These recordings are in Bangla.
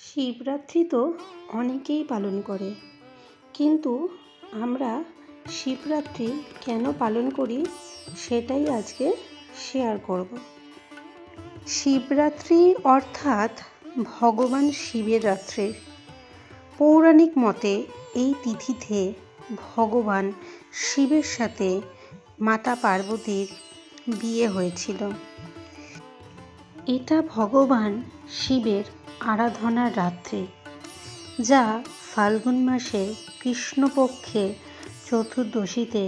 শিবরাত্রি তো অনেকেই পালন করে, কিন্তু আমরা শিবরাত্রি কেন পালন করি সেটাই আজকে শেয়ার করব। শিবরাত্রি অর্থাৎ ভগবান শিবের রাত্রি। পৌরাণিক মতে এই তিথিতে ভগবান শিবের সাথে মাতা পার্বতীর বিয়ে হয়েছিল। এটা ভগবান শিবের আরাধনার রাত্রি, যা ফাল্গুন মাসের কৃষ্ণপক্ষে চতুর্দশীতে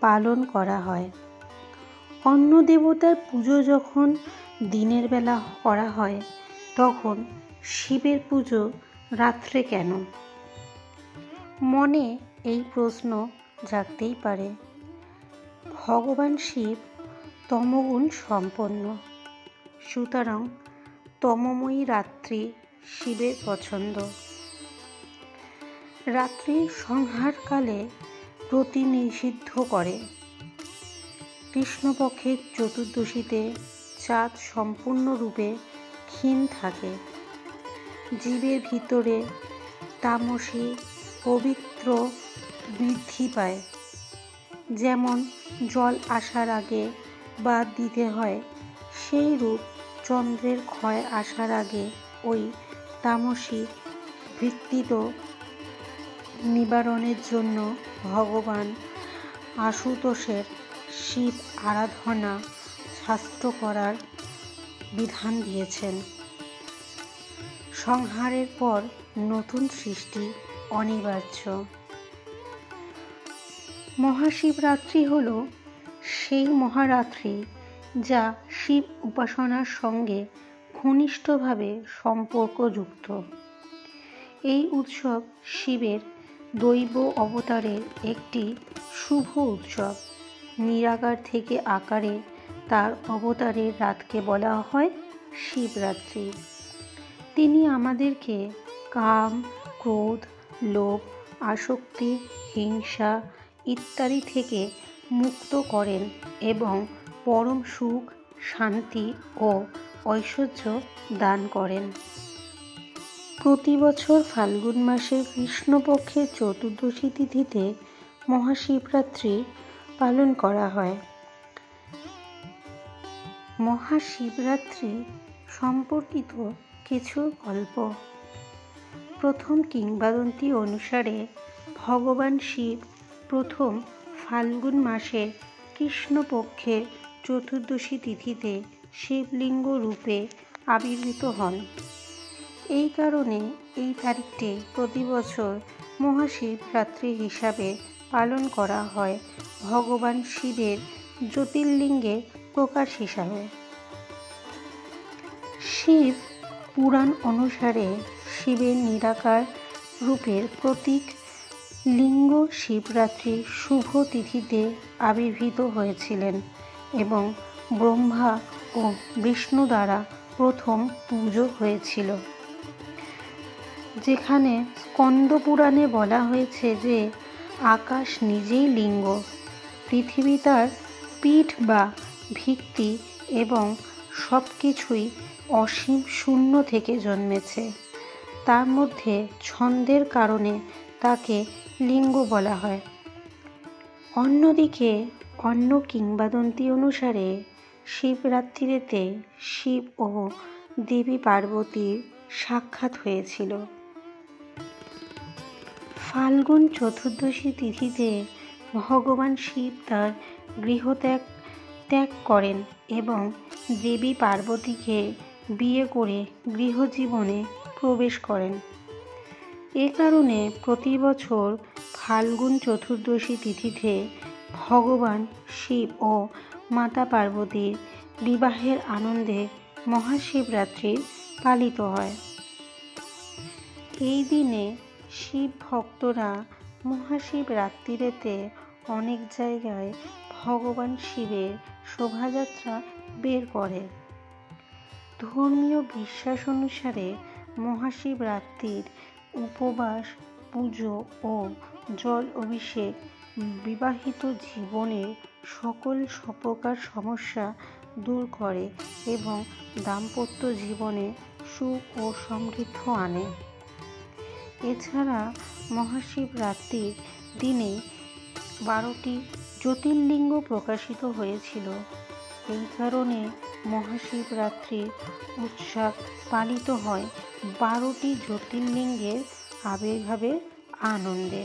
পালন করা হয়। অন্য দেবতার পুজো যখন দিনের বেলা করা হয়, তখন শিবের পুজো রাত্রে কেন? মনে এই প্রশ্ন জাগতেই পারে। ভগবান শিব তমগুণ সম্পন্ন, সুতরাং তমময়ী রাত্রি শিবের পছন্দ। রাত্রি সংহারকালে প্রতি নিষিদ্ধ করে। কৃষ্ণপক্ষের চতুর্দশীতে চাঁদ সম্পূর্ণরূপে ক্ষীণ থাকে। জীবের ভিতরে তামসী পবিত্র বৃদ্ধি পায়। যেমন জল আসার আগে বাদ দিতে হয়, সেই রূপ চন্দ্রের ক্ষয় আসার আগে ওই তামসী বৃত্তিত নিবারণের জন্য ভগবান আশুতোষের শিব আরাধনা শাস্ত্র করার বিধান দিয়েছেন। সংহারের পর নতুন সৃষ্টি অনিবার্য। মহাশিবরাত্রি হল সেই মহারাত্রি যা শিব উপাসনার সঙ্গে ঘনিষ্ঠভাবে সম্পর্কযুক্ত। এই উৎসব শিবের দৈব অবতারের একটি শুভ উৎসব। নিরাকার থেকে আকারে তার অবতারের রাতকে বলা হয় শিবরাত্রি। তিনি আমাদেরকে কাম, ক্রোধ, লোভ, আসক্তি, হিংসা ইত্যাদি থেকে মুক্ত করেন এবং পরম সুখ, শান্তি ও ঐশ্বর্য দান করেন। প্রতি বছর ফাল্গুন মাসের কৃষ্ণপক্ষের চতুর্দশী তিথিতে মহাশিবরাত্রি পালন করা হয়। মহাশিবরাত্রি সম্পর্কিত কিছু গল্প। প্রথম কিংবদন্তি অনুসারে ভগবান শিব প্রথম ফাল্গুন মাসের কৃষ্ণপক্ষের চতুর্দশী তিথিতে শিবলিঙ্গ রূপে আবির্ভূত হন। এই কারণে এই তারিখটি প্রতি বছর মহাশিবরাত্রি হিসাবে পালন করা হয়, ভগবান শিবের জ্যোতির্লিঙ্গের প্রকাশ হিসাবে। শিব পুরাণ অনুসারে শিবের নিরাকার রূপের প্রতীক লিঙ্গ শিবরাত্রির শুভ তিথিতে আবির্ভূত হয়েছিলেন এবং ব্রহ্মা ও বিষ্ণু দ্বারা প্রথম পুজো হয়েছিল। যেখানে স্কন্দ পুরাণে বলা হয়েছে যে আকাশ নিজেই লিঙ্গ, পৃথিবী তার পীঠ বা ভিত্তি এবং সব কিছুই অসীম শূন্য থেকে জন্মেছে। তার মধ্যে ছন্দের কারণে তাকে লিঙ্গ বলা হয়। অন্যদিকে অন্য কিংবদন্তি অনুসারে শিবরাত্রিতে শিব ও দেবী পার্বতীর সাক্ষাৎ হয়েছিল। ফাল্গুন চতুর্দশী তিথিতে ভগবান শিব তার গৃহত্যাগ করেন এবং দেবী পার্বতীকে বিয়ে করে গৃহজীবনে প্রবেশ করেন। এ কারণে প্রতি বছর ফাল্গুন চতুর্দশী তিথিতে ভগবান শিব ও মাতা পার্বতীর বিবাহের আনন্দে মহাশিবরাত্রি পালিত হয়। এই দিনে শিব ভক্তরা মহাশিবরাত্রিতে অনেক জায়গায় ভগবান শিবের শোভাযাত্রা বের করে। ধর্মীয় বিশ্বাস অনুসারে মহাশিবরাত্রির উপবাস, পুজো ও জল অভিষেক বিবাহিত জীবনের সকল প্রকার সমস্যা দূর করে এবং দাম্পত্য জীবনে সুখ ও সমৃদ্ধ আনে। এছাড়া মহাশিবরাত্রির দিনে 12টি জ্যোতির্লিঙ্গ প্রকাশিত হয়েছিল। এই কারণে মহাশিবরাত্রির উৎসব পালিত হয় 12টি জ্যোতির্লিঙ্গের আবির্ভাবের আনন্দে।